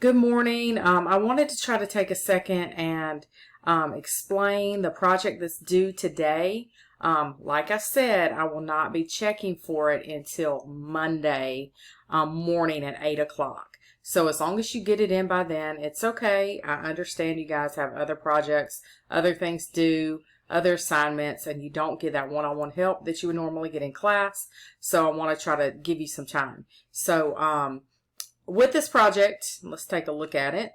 Good morning. I wanted to try to take a second and explain the project that's due today. Like I said, I will not be checking for it until Monday morning at 8 o'clock. So as long as you get it in by then, it's okay. I understand you guys have other projects, other things due, other assignments, and you don't get that one-on-one help that you would normally get in class. So I want to try to give you some time. So with this project, let's take a look at it.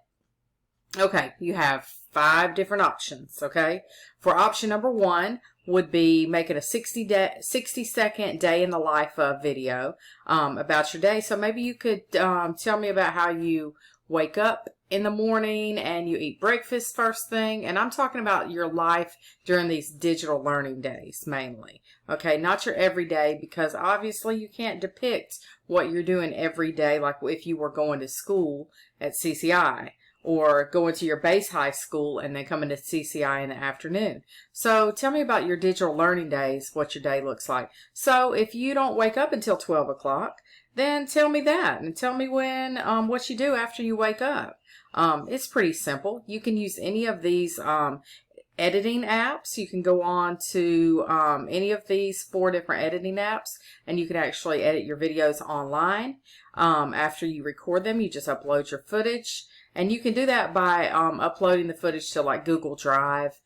Okay, you have 5 different options, okay? For option number 1 would be making a 60-second day in the life of video about your day. So maybe you could tell me about how you wake up in the morning and you eat breakfast first thing. And I'm talking about your life during these digital learning days mainly. Okay, not your everyday, because obviously you can't depict what you're doing every day like if you were going to school at CCI or going to your base high school and then coming to CCI in the afternoon. So tell me about your digital learning days, what your day looks like. So if you don't wake up until 12 o'clock, then tell me that and tell me when what you do after you wake up. It's pretty simple. You can use any of these editing apps. You can go on to any of these 4 different editing apps, and you can actually edit your videos online. After you record them, you just upload your footage, and you can do that by uploading the footage to like Google Drive,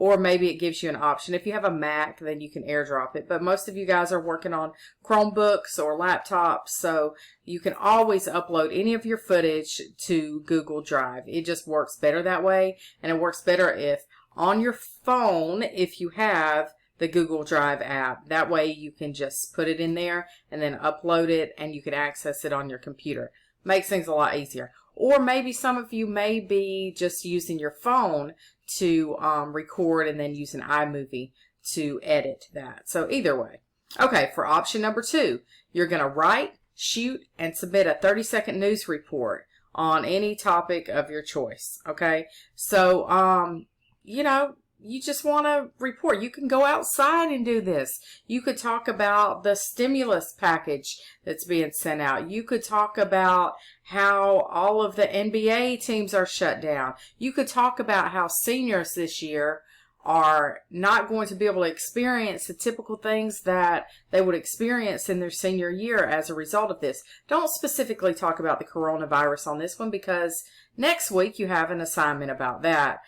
or maybe it gives you an option. If you have a Mac, then you can AirDrop it. But most of you guys are working on Chromebooks or laptops, so you can always upload any of your footage to Google Drive. It just works better that way, and it works better if on your phone, if you have the Google Drive app. That way you can just put it in there and then upload it, and you can access it on your computer. Makes things a lot easier. Or maybe some of you may be just using your phone to record and then use an iMovie to edit that. So either way. Okay, for option number 2, you're going to write, shoot, and submit a 30-second news report on any topic of your choice. Okay, so you just want to report. You can go outside and do this. You could talk about the stimulus package that's being sent out. You could talk about how all of the NBA teams are shut down. You could talk about how seniors this year are not going to be able to experience the typical things that they would experience in their senior year as a result of this. Don't specifically talk about the coronavirus on this one, because next week you have an assignment about that.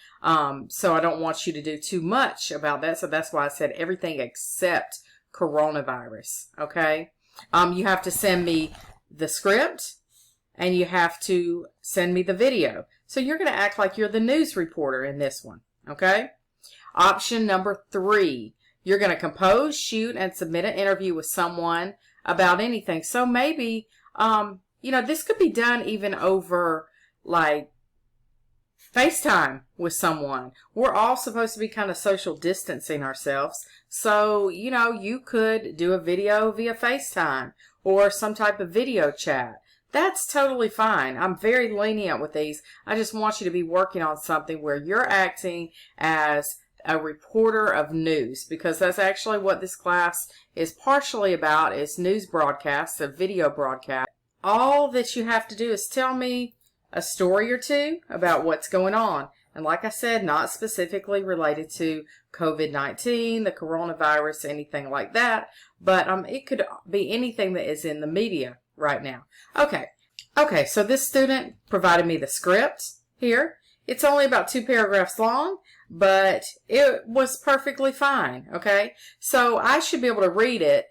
So I don't want you to do too much about that. So that's why I said everything except coronavirus. Okay. You have to send me the script and you have to send me the video. So you're going to act like you're the news reporter in this one. Okay. Option number 3, you're going to compose, shoot, and submit an interview with someone about anything. So maybe, this could be done even over like FaceTime with someone. We're all supposed to be kind of social distancing ourselves. So, you could do a video via FaceTime or some type of video chat. That's totally fine. I'm very lenient with these. I just want you to be working on something where you're acting as a reporter of news, because that's actually what this class is partially about, is news broadcasts, a video broadcast. All that you have to do is tell me a story or 2 about what's going on. And like I said, not specifically related to COVID-19, the coronavirus, anything like that, but it could be anything that is in the media right now. Okay, so this student provided me the script here. It's only about 2 paragraphs long, but it was perfectly fine, okay? So I should be able to read it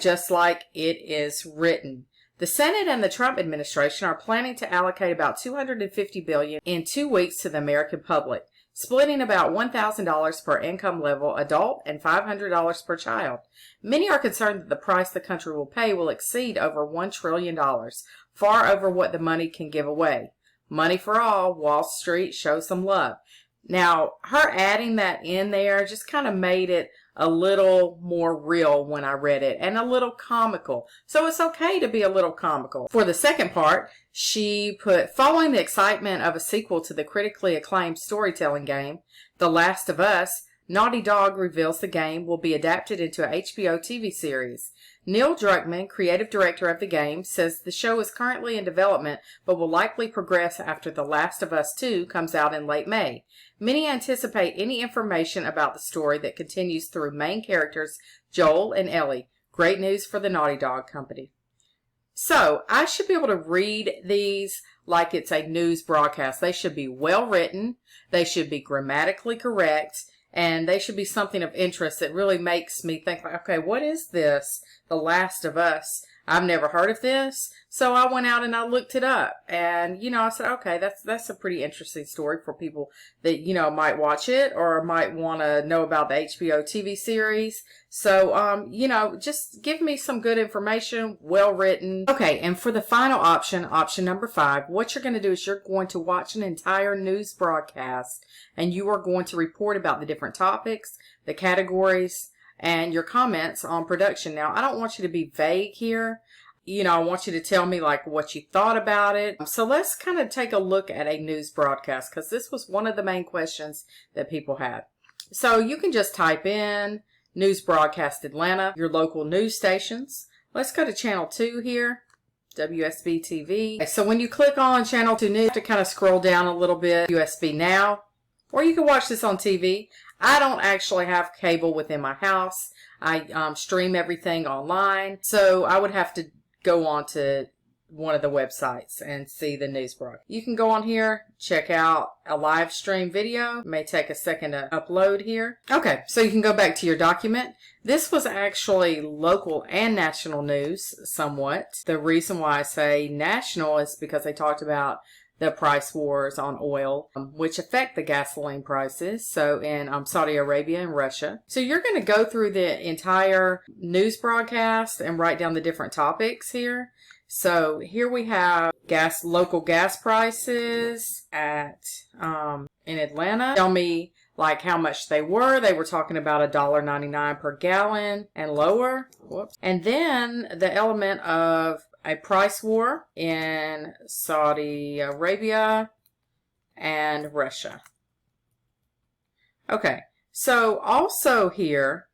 just like it is written. The Senate and the Trump administration are planning to allocate about $250 billion in 2 weeks to the American public, splitting about $1,000 per income level adult and $500 per child. Many are concerned that the price the country will pay will exceed over $1 trillion, far over what the money can give away. Money for all, Wall Street, show some love. Now, her adding that in there just kind of made it a little more real when I read it, and a little comical. So it's okay to be a little comical. For the second part, she put, following the excitement of a sequel to the critically acclaimed storytelling game, The Last of Us, Naughty Dog reveals the game will be adapted into a HBO TV series. Neil Druckmann, creative director of the game, says the show is currently in development but will likely progress after The Last of Us 2 comes out in late May. Many anticipate any information about the story that continues through main characters Joel and Ellie. Great news for the Naughty Dog company. So, I should be able to read these like it's a news broadcast. They should be well written, they should be grammatically correct, and they should be something of interest that really makes me think, okay, what is this? The Last of Us. I've never heard of this. So I went out and I looked it up. And, I said, okay, that's a pretty interesting story for people that, might watch it or might want to know about the HBO TV series. So, just give me some good information, well written. Okay, and for the final option number 5, what you're going to do is you're going to watch an entire news broadcast and you are going to report about the different topics, the categories, and your comments on production. Now, I don't want you to be vague here. I want you to tell me like what you thought about it. So let's kind of take a look at a news broadcast because this was one of the main questions that people had. So you can just type in News Broadcast Atlanta, your local news stations. Let's go to channel 2 here, WSB TV. So when you click on channel 2 news, you have to kind of scroll down a little bit, USB Now, or you can watch this on TV. I don't actually have cable within my house. I stream everything online. So I would have to go on to one of the websites and see the news broadcast. You can go on here, check out a live stream video. It may take a second to upload here. Okay, so you can go back to your document. This was actually local and national news somewhat. The reason why I say national is because they talked about the price wars on oil, which affect the gasoline prices. So in Saudi Arabia and Russia. So you're going to go through the entire news broadcast and write down the different topics here. So here we have local gas prices at in Atlanta. Tell me like how much they were. They were talking about $1.99 per gallon and lower. Whoops. And then the element of a price war in Saudi Arabia and Russia. Okay, so also here,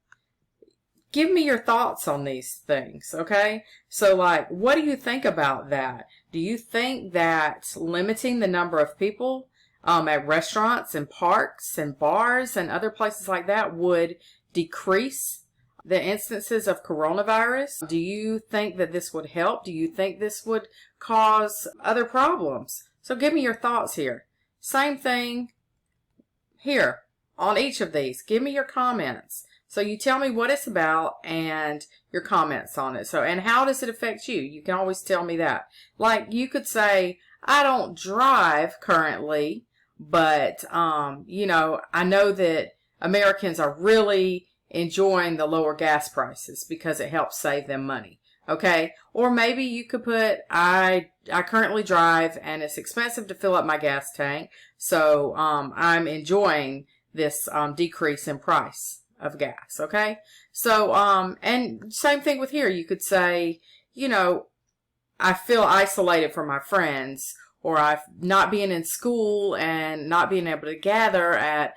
give me your thoughts on these things, okay? So like, what do you think about that? Do you think that limiting the number of people at restaurants and parks and bars and other places like that would decrease the instances of coronavirus? Do you think that this would help? Do you think this would cause other problems? So give me your thoughts here. Same thing here on each of these. Give me your comments. So you tell me what it's about and your comments on it. So, and how does it affect you? You can always tell me that. Like you could say, I don't drive currently, but, I know that Americans are really enjoying the lower gas prices because it helps save them money. Okay. Or maybe you could put, I currently drive and it's expensive to fill up my gas tank. So, I'm enjoying this, decrease in price of gas. Okay. So, and same thing with here. You could say, I feel isolated from my friends, or I not being in school and not being able to gather at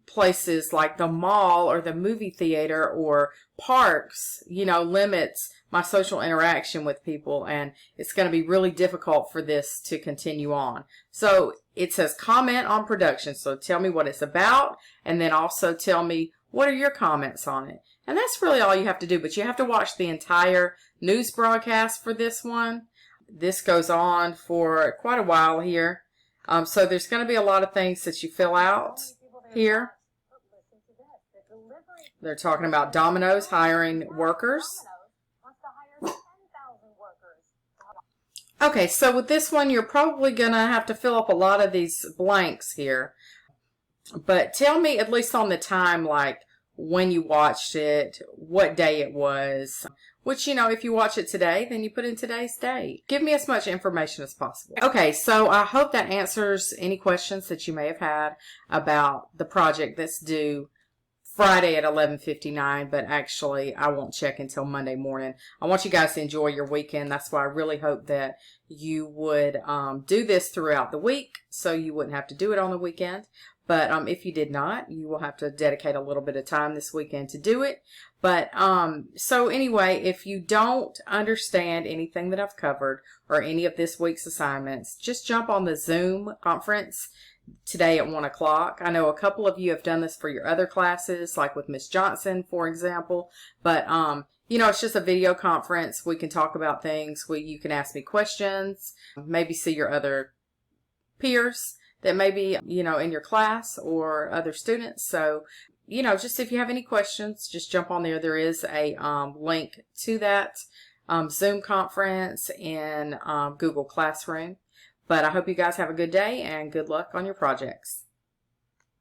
places like the mall or the movie theater or parks, limits my social interaction with people, and it's going to be really difficult for this to continue on. So it says comment on production. So tell me what it's about, and then also tell me what are your comments on it. And that's really all you have to do, but you have to watch the entire news broadcast for this one. This goes on for quite a while here. So there's going to be a lot of things that you fill out here. They're talking about Domino's hiring workers. Okay, so with this one, you're probably going to have to fill up a lot of these blanks here. But tell me at least on the time, like when you watched it, what day it was. Which, if you watch it today, then you put in today's date. Give me as much information as possible. Okay, so I hope that answers any questions that you may have had about the project that's due Friday at 11:59, but actually I won't check until Monday morning. I want you guys to enjoy your weekend. That's why I really hope that you would do this throughout the week so you wouldn't have to do it on the weekend. But if you did not, you will have to dedicate a little bit of time this weekend to do it. But so anyway, if you don't understand anything that I've covered or any of this week's assignments, just jump on the Zoom conference today at 1 o'clock. I know a couple of you have done this for your other classes, like with Miss Johnson, for example. But you know, it's just a video conference. We can talk about things. You can ask me questions, maybe see your other peers that may be, you know, in your class or other students. So, you know, just if you have any questions, just jump on there. There is a link to that Zoom conference in Google Classroom. But I hope you guys have a good day and good luck on your projects.